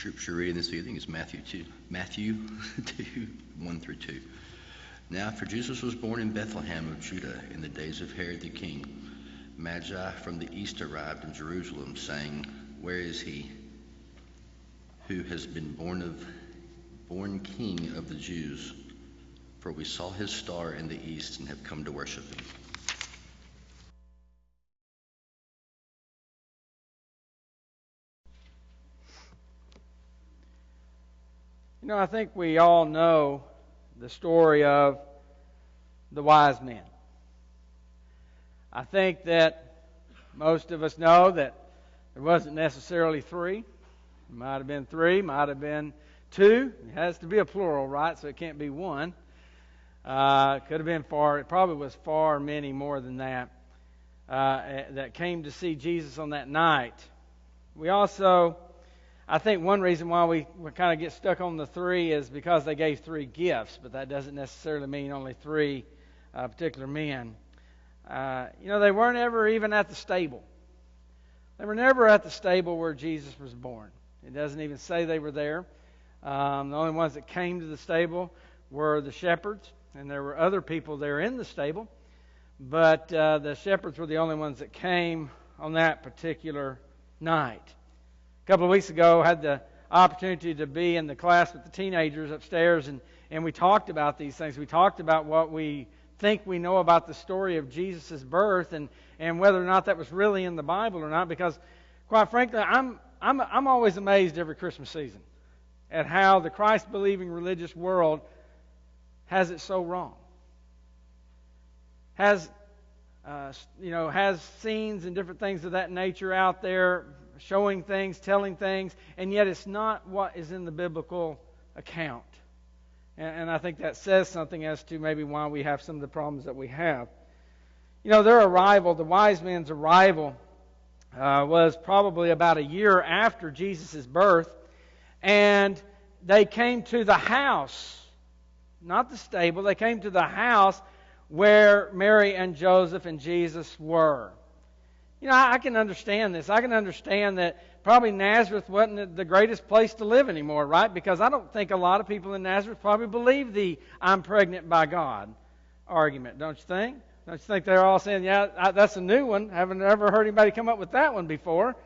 Scripture reading this evening is Matthew 2, 1 through 2. Now after Jesus was born in Bethlehem of Judah in the days of Herod the king, Magi from the east arrived in Jerusalem, saying, "Where is he who has been born King of the Jews? For we saw his star in the east and have come to worship him." You know, I think we all know the story of the wise men. I think that most of us know that there wasn't necessarily three. It might have been three, might have been two. It has to be a plural, right? So it can't be one. It could have been it probably was far many more than that that came to see Jesus on that night. I think one reason why we kind of get stuck on the three is because they gave three gifts, but that doesn't necessarily mean only three particular men. They weren't ever even at the stable. They were never at the stable where Jesus was born. It doesn't even say they were there. The only ones that came to the stable were the shepherds, and there were other people there in the stable, but the shepherds were the only ones that came on that particular night. A couple of weeks ago, I had the opportunity to be in the class with the teenagers upstairs, and we talked about these things. We talked about what we think we know about the story of Jesus' birth and whether or not that was really in the Bible or not, because, quite frankly, I'm always amazed every Christmas season at how the Christ-believing religious world has it so wrong. Has scenes and different things of that nature out there, showing things, telling things, and yet it's not what is in the biblical account. And I think that says something as to maybe why we have some of the problems that we have. Their arrival, the wise men's arrival, was probably about a year after Jesus' birth, and they came to the house, not the stable, they came to the house where Mary and Joseph and Jesus were. I can understand this. I can understand that probably Nazareth wasn't the greatest place to live anymore, right? Because I don't think a lot of people in Nazareth probably believe the "I'm pregnant by God" argument, don't you think? Don't you think they're all saying, yeah, that's a new one. Haven't ever heard anybody come up with that one before.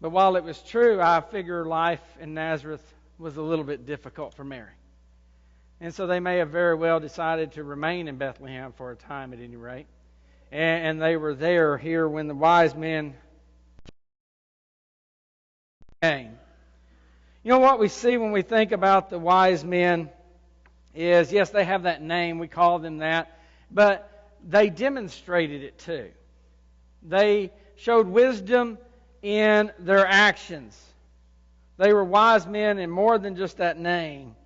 But while it was true, I figure life in Nazareth was a little bit difficult for Mary. And so they may have very well decided to remain in Bethlehem for a time at any rate. And they were there here when the wise men came. What we see when we think about the wise men is, yes, they have that name, we call them that, but they demonstrated it too. They showed wisdom in their actions. They were wise men in more than just that name.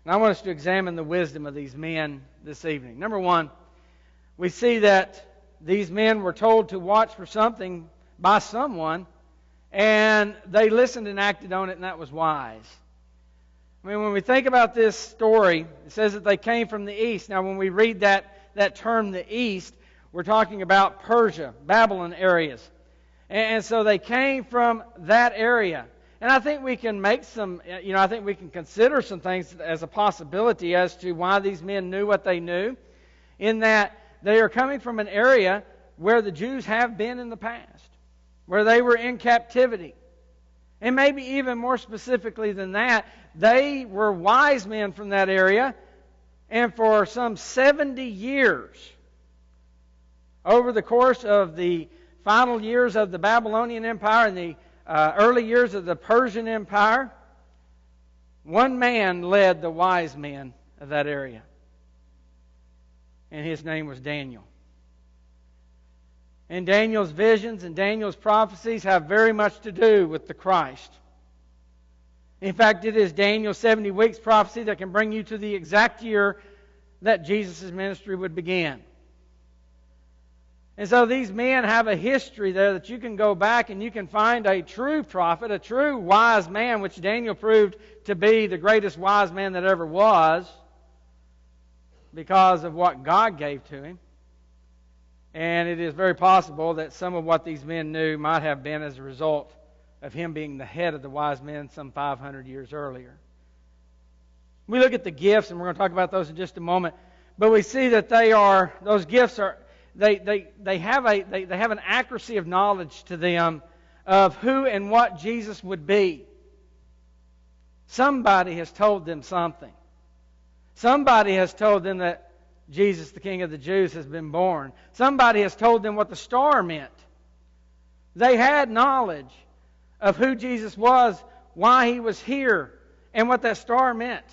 And I want us to examine the wisdom of these men this evening. Number one, we see that these men were told to watch for something by someone, and they listened and acted on it, and that was wise. When we think about this story, it says that they came from the east. Now, when we read that term, the east, we're talking about Persia, Babylon areas. And so they came from that area. And I think we can I think we can consider some things as a possibility as to why these men knew what they knew, in that they are coming from an area where the Jews have been in the past, where they were in captivity. And maybe even more specifically than that, they were wise men from that area, and for some 70 years, over the course of the final years of the Babylonian Empire and the early years of the Persian Empire, one man led the wise men of that area. And his name was Daniel. And Daniel's visions and Daniel's prophecies have very much to do with the Christ. In fact, it is Daniel's 70 weeks prophecy that can bring you to the exact year that Jesus' ministry would begin. And so these men have a history there that you can go back and you can find a true prophet, a true wise man, which Daniel proved to be the greatest wise man that ever was, because of what God gave to him. And it is very possible that some of what these men knew might have been as a result of him being the head of the wise men some 500 years earlier. We look at the gifts, and we're going to talk about those in just a moment. But we see that those gifts are they have an accuracy of knowledge to them of who and what Jesus would be. Somebody has told them something. Somebody has told them that Jesus, the King of the Jews, has been born. Somebody has told them what the star meant. They had knowledge of who Jesus was, why he was here, and what that star meant.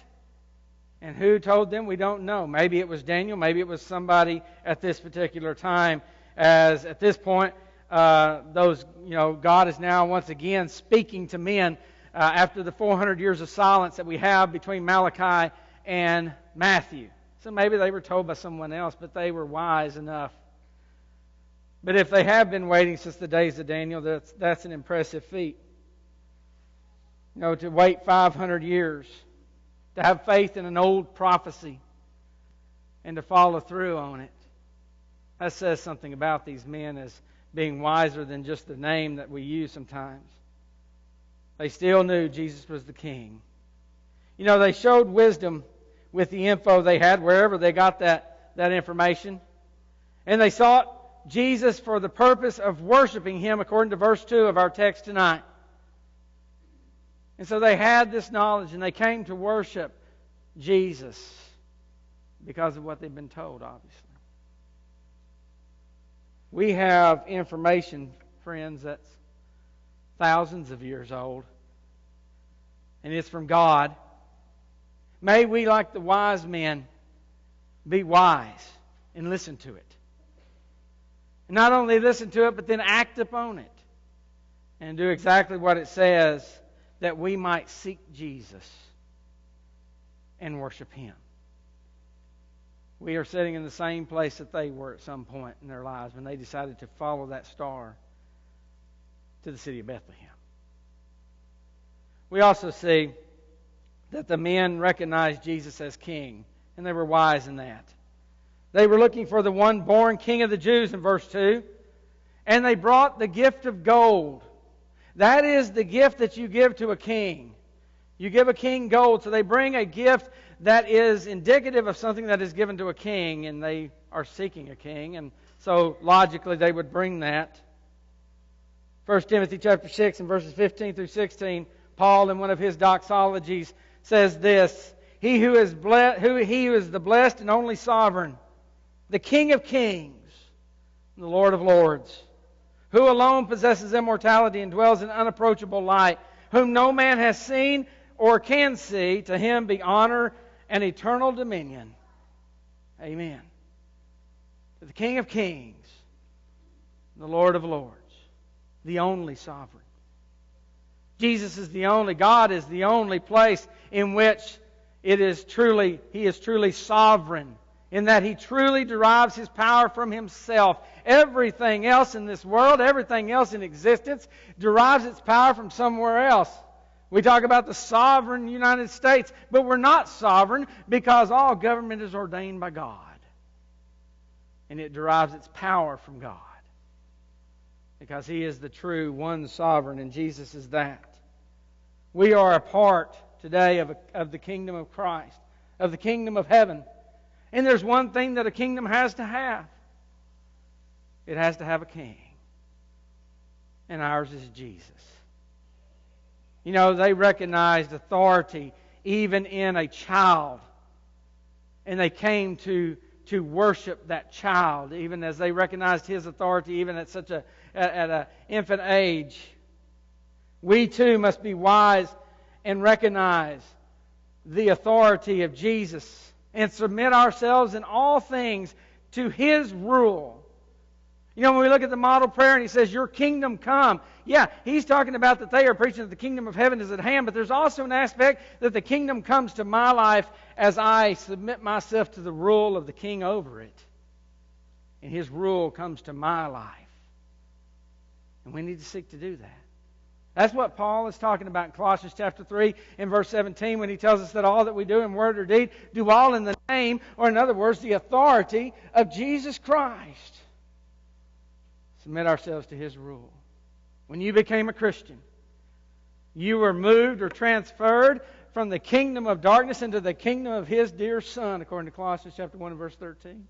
And who told them, we don't know. Maybe it was Daniel, maybe it was somebody at this particular time, as at this point, God is now once again speaking to men after the 400 years of silence that we have between Malachi and Matthew. So maybe they were told by someone else, but they were wise enough. But if they have been waiting since the days of Daniel, that's an impressive feat. To wait 500 years, to have faith in an old prophecy, and to follow through on it. That says something about these men as being wiser than just the name that we use sometimes. They still knew Jesus was the King. They showed wisdom with the info they had, wherever they got that information. And they sought Jesus for the purpose of worshiping Him, according to verse 2 of our text tonight. And so they had this knowledge, and they came to worship Jesus because of what they'd been told, obviously. We have information, friends, that's thousands of years old, and it's from God. May we, like the wise men, be wise and listen to it. And not only listen to it, but then act upon it. And do exactly what it says, that we might seek Jesus and worship Him. We are sitting in the same place that they were at some point in their lives when they decided to follow that star to the city of Bethlehem. We also see that the men recognized Jesus as King, and they were wise in that. They were looking for the one born King of the Jews in verse 2, and they brought the gift of gold. That is the gift that you give to a king. You give a king gold, so they bring a gift that is indicative of something that is given to a king, and they are seeking a king, and so logically they would bring that. 1 Timothy chapter 6 and verses 15 through 16, Paul, in one of his doxologies, says this: He who is the blessed and only sovereign, the King of kings, and the Lord of lords, who alone possesses immortality and dwells in unapproachable light, whom no man has seen or can see, to Him be honor and eternal dominion. Amen. To the King of kings, and the Lord of lords, the only sovereign. Jesus is the only, God is the only place in which He is truly sovereign, in that He truly derives His power from Himself. Everything else in this world, everything else in existence, derives its power from somewhere else. We talk about the sovereign United States, but we're not sovereign because all government is ordained by God. And it derives its power from God, because He is the true one sovereign, and Jesus is that. We are a part today of the kingdom of Christ, of the kingdom of heaven. And there's one thing that a kingdom has to have. It has to have a king. And ours is Jesus. They recognized authority even in a child. And they came to worship that child, even as they recognized His authority even at such at an infant age. We too must be wise and recognize the authority of Jesus and submit ourselves in all things to His rule. When we look at the model prayer and He says, Your kingdom come. Yeah, He's talking about that they are preaching that the kingdom of heaven is at hand, but there's also an aspect that the kingdom comes to my life as I submit myself to the rule of the King over it. And His rule comes to my life. And we need to seek to do that. That's what Paul is talking about in Colossians chapter 3 and verse 17 when he tells us that all that we do in word or deed, do all in the name, or in other words, the authority of Jesus Christ. Submit ourselves to His rule. When you became a Christian, You were moved or transferred from the kingdom of darkness into the kingdom of His dear Son, according to Colossians chapter 1 and verse 13.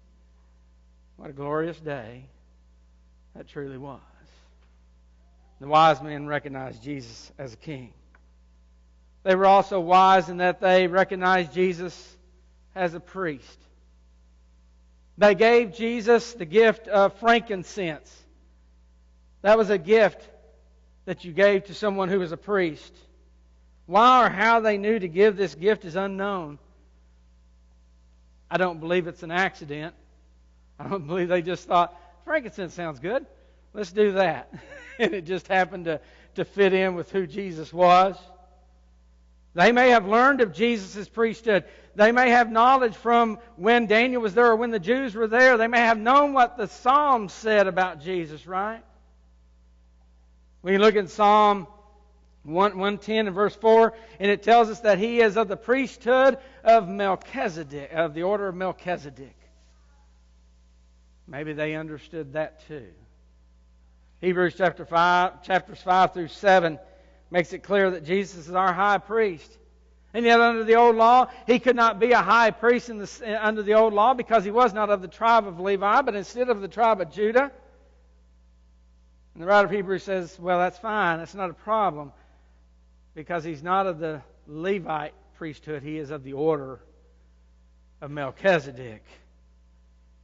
What a glorious day that truly was. The wise men recognized Jesus as a king. They were also wise in that they recognized Jesus as a priest. They gave Jesus the gift of frankincense. That was a gift that you gave to someone who was a priest. Why or how they knew to give this gift is unknown. I don't believe it's an accident. I don't believe they just thought, frankincense sounds good. Let's do that. And it just happened to fit in with who Jesus was. They may have learned of Jesus' priesthood. They may have knowledge from when Daniel was there or when the Jews were there. They may have known what the Psalms said about Jesus, right? When you look at Psalm 110 and verse 4, and it tells us that He is of the priesthood of Melchizedek, of the order of Melchizedek. Maybe they understood that too. Hebrews chapters 5 through 7 makes it clear that Jesus is our high priest. And yet under the old law, He could not be a high priest under the old law because He was not of the tribe of Levi, but instead of the tribe of Judah. And the writer of Hebrews says, well, that's fine. That's not a problem. Because He's not of the Levite priesthood. He is of the order of Melchizedek.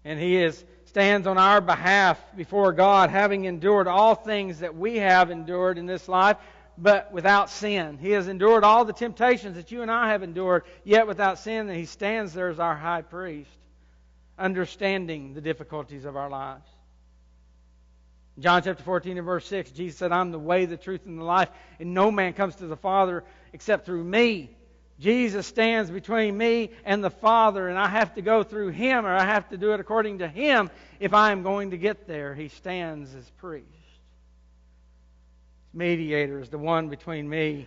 And He stands on our behalf before God, having endured all things that we have endured in this life, but without sin. He has endured all the temptations that you and I have endured, yet without sin, and He stands there as our high priest, understanding the difficulties of our lives. John chapter 14 and verse 6, Jesus said, I'm the way, the truth, and the life, and no man comes to the Father except through me. Jesus stands between me and the Father, and I have to go through Him, or I have to do it according to Him if I am going to get there. He stands as priest. Mediator is the one between me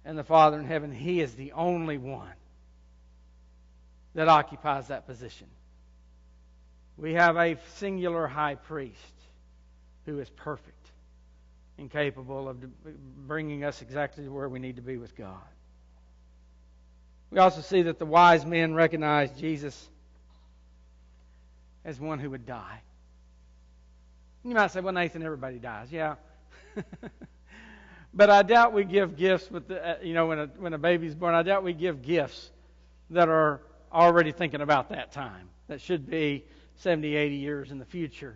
and the Father in heaven. He is the only one that occupies that position. We have a singular high priest who is perfect and capable of bringing us exactly where we need to be with God. We also see that the wise men recognized Jesus as one who would die. You might say, well, Nathan, everybody dies. Yeah. But I doubt we give gifts with when a baby's born. I doubt we give gifts that are already thinking about that time. That should be 70, 80 years in the future.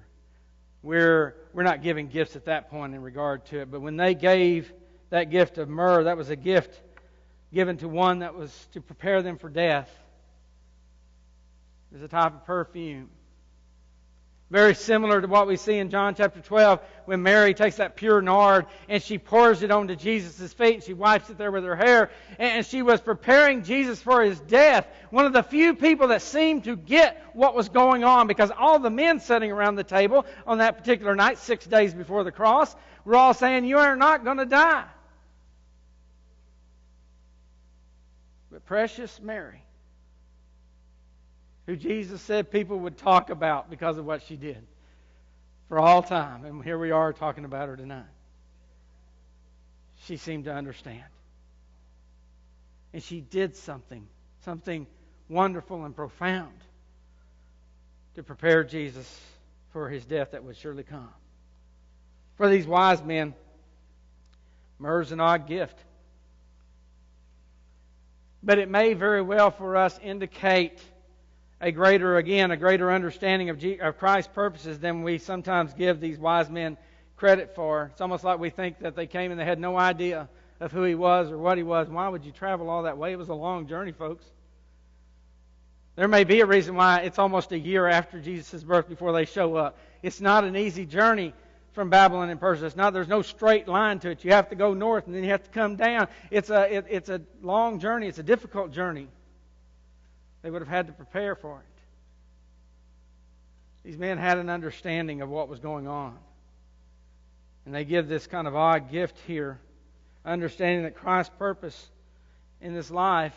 We're not giving gifts at that point in regard to it. But when they gave that gift of myrrh, that was a gift given to one that was to prepare them for death. It was a type of perfume. Very similar to what we see in John chapter 12 when Mary takes that pure nard and she pours it onto Jesus' feet and she wipes it there with her hair. And she was preparing Jesus for His death. One of the few people that seemed to get what was going on, because all the men sitting around the table on that particular night, 6 days before the cross, were all saying, you are not going to die. But precious Mary, who Jesus said people would talk about because of what she did for all time. And here we are talking about her tonight. She seemed to understand. And she did something wonderful and profound to prepare Jesus for His death that would surely come. For these wise men, myrrh is an odd gift. But it may very well for us indicate a greater understanding of Christ's purposes than we sometimes give these wise men credit for. It's almost like we think that they came and they had no idea of who He was or what He was. Why would you travel all that way? It was a long journey, folks. There may be a reason why it's almost a year after Jesus' birth before they show up. It's not an easy journey from Babylon and Persia. There's no straight line to it. You have to go north and then you have to come down. It's a long journey. It's a difficult journey. They would have had to prepare for it. These men had an understanding of what was going on. And they give this kind of odd gift here, understanding that Christ's purpose in this life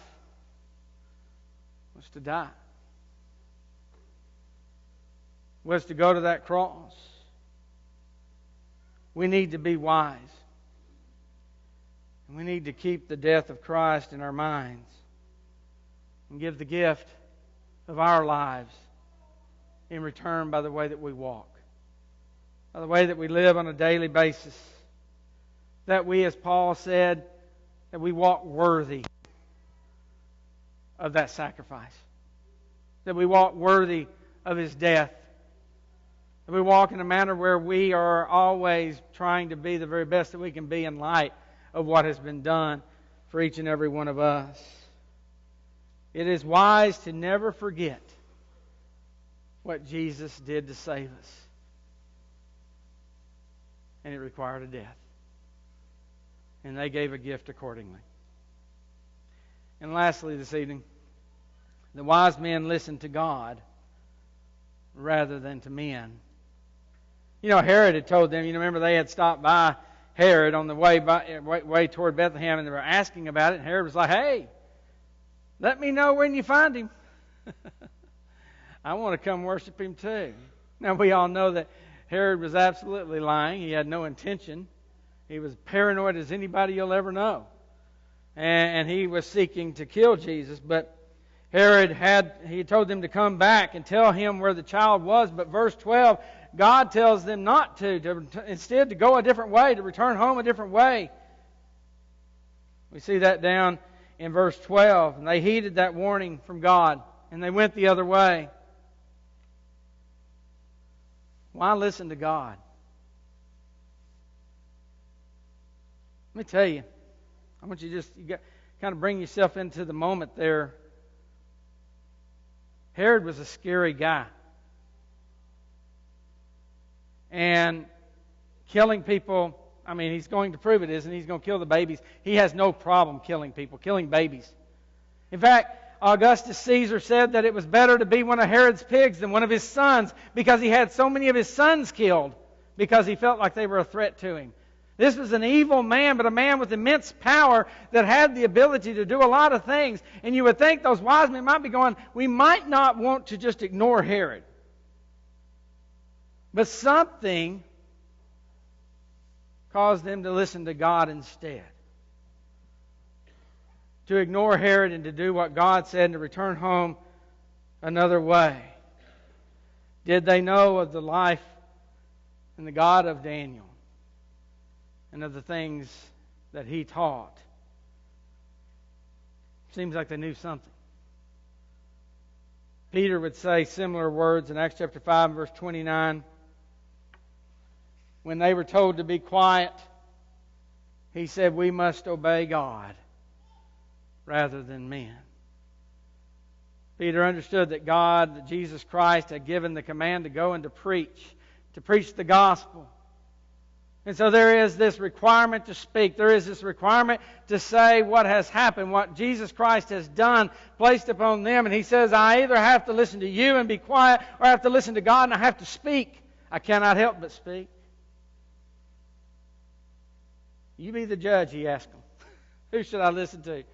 was to die. Was to go to that cross. We need to be wise. And we need to keep the death of Christ in our minds and give the gift of our lives in return by the way that we walk, by the way that we live on a daily basis. That we, as Paul said, that we walk worthy of that sacrifice. That we walk worthy of His death. That we walk in a manner where we are always trying to be the very best that we can be in light of what has been done for each and every one of us. It is wise to never forget what Jesus did to save us. And it required a death. And they gave a gift accordingly. And lastly this evening, the wise men listened to God rather than to men. You know, Herod had told them, you remember they had stopped by Herod on the way toward Bethlehem, and they were asking about it, and Herod was like, hey, let me know when you find him. I want to come worship him too. Now we all know that Herod was absolutely lying. He had no intention. He was paranoid as anybody you'll ever know. And he was seeking to kill Jesus. But Herod he told them to come back and tell him where the child was. But verse 12, God tells them not to instead to go a different way, to return home a different way. We see that down in verse 12. And they heeded that warning from God, and they went the other way. Why listen to God? Let me tell you, I want you to kind of bring yourself into the moment there. Herod was a scary guy. And killing people, I mean, he's going to prove it, isn't he? He's going to kill the babies. He has no problem killing people, killing babies. In fact, Augustus Caesar said that it was better to be one of Herod's pigs than one of his sons because he had so many of his sons killed because he felt like they were a threat to him. This was an evil man, but a man with immense power that had the ability to do a lot of things. And you would think those wise men might be going, we might not want to just ignore Herod. But something caused them to listen to God instead. To ignore Herod and to do what God said and to return home another way. Did they know of the life and the God of Daniel and of the things that he taught? Seems like they knew something. Peter would say similar words in Acts chapter 5, verse 29. When they were told to be quiet, he said, we must obey God rather than men. Peter understood that God, that Jesus Christ, had given the command to go and to preach the gospel. And so there is this requirement to speak. There is this requirement to say what has happened, what Jesus Christ has done, placed upon them. And he says, I either have to listen to you and be quiet, or I have to listen to God and I have to speak. I cannot help but speak. You be the judge, he asked them. Who should I listen to?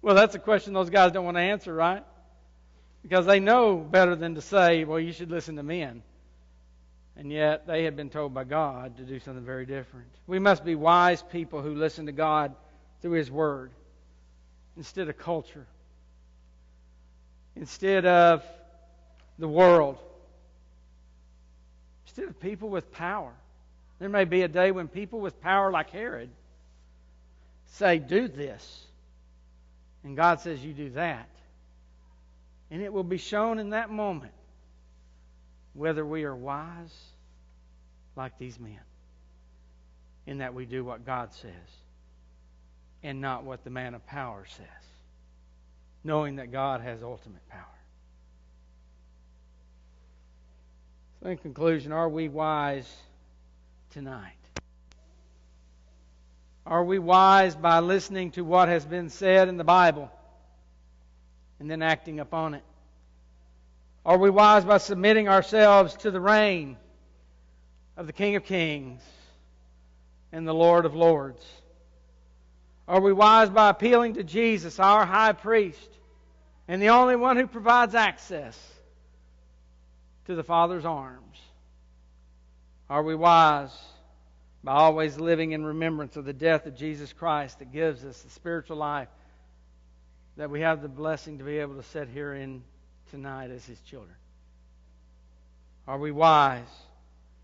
Well, that's a question those guys don't want to answer, right? Because they know better than to say, well, you should listen to men. And yet they had been told by God to do something very different. We must be wise people who listen to God through His Word instead of culture, instead of the world, instead of people with power. There may be a day when people with power like Herod say, do this. And God says, you do that. And it will be shown in that moment whether we are wise like these men, in that we do what God says and not what the man of power says, knowing that God has ultimate power. So in conclusion, are we wise tonight? Are we wise by listening to what has been said in the Bible and then acting upon it? Are we wise by submitting ourselves to the reign of the King of Kings and the Lord of Lords? Are we wise by appealing to Jesus, our high priest, and the only one who provides access to the Father's arms? Are we wise by always living in remembrance of the death of Jesus Christ that gives us the spiritual life that we have the blessing to be able to sit here in tonight as His children? Are we wise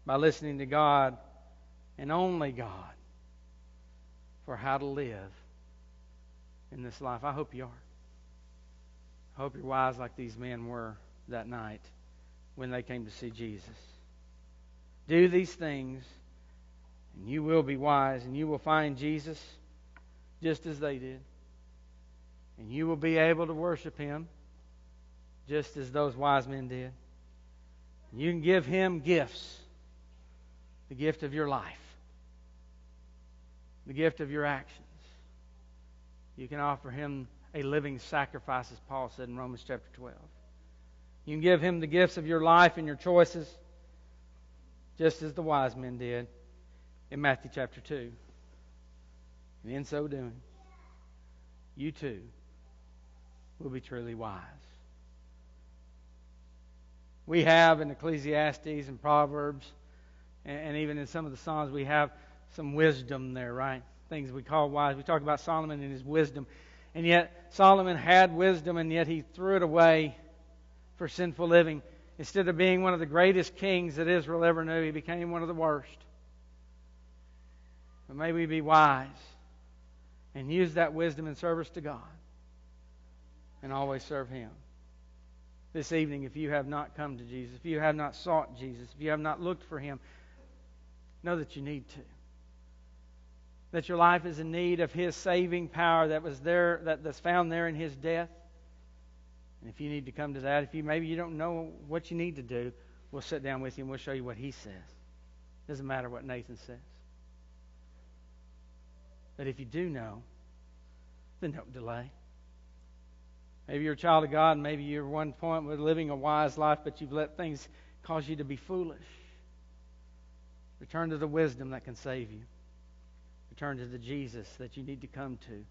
by listening to God and only God for how to live in this life? I hope you are. I hope you're wise like these men were that night when they came to see Jesus. Do these things, and you will be wise, and you will find Jesus just as they did. And you will be able to worship Him just as those wise men did. You can give Him gifts. The gift of your life. The gift of your actions. You can offer Him a living sacrifice, as Paul said in Romans chapter 12. You can give Him the gifts of your life and your choices, just as the wise men did in Matthew chapter 2. And in so doing, you too will be truly wise. We have in Ecclesiastes and Proverbs, and even in some of the Psalms, we have some wisdom there, right? Things we call wise. We talk about Solomon and his wisdom. And yet, Solomon had wisdom, and yet he threw it away for sinful living. Instead of being one of the greatest kings that Israel ever knew, he became one of the worst. But may we be wise and use that wisdom in service to God and always serve Him. This evening, if you have not come to Jesus, if you have not sought Jesus, if you have not looked for Him, know that you need to. That your life is in need of His saving power that was there, that's found there in His death. And if you need to come to that, maybe you don't know what you need to do, we'll sit down with you and we'll show you what He says. Doesn't matter what Nathan says. But if you do know, then don't delay. Maybe you're a child of God, and maybe you're at one point with living a wise life, but you've let things cause you to be foolish. Return to the wisdom that can save you. Return to the Jesus that you need to come to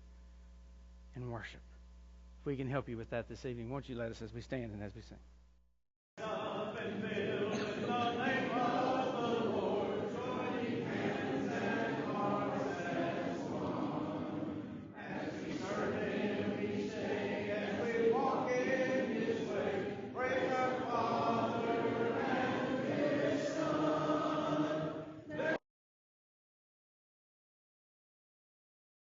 and worship. If we can help you with that this evening, won't you let us as we stand and as we sing.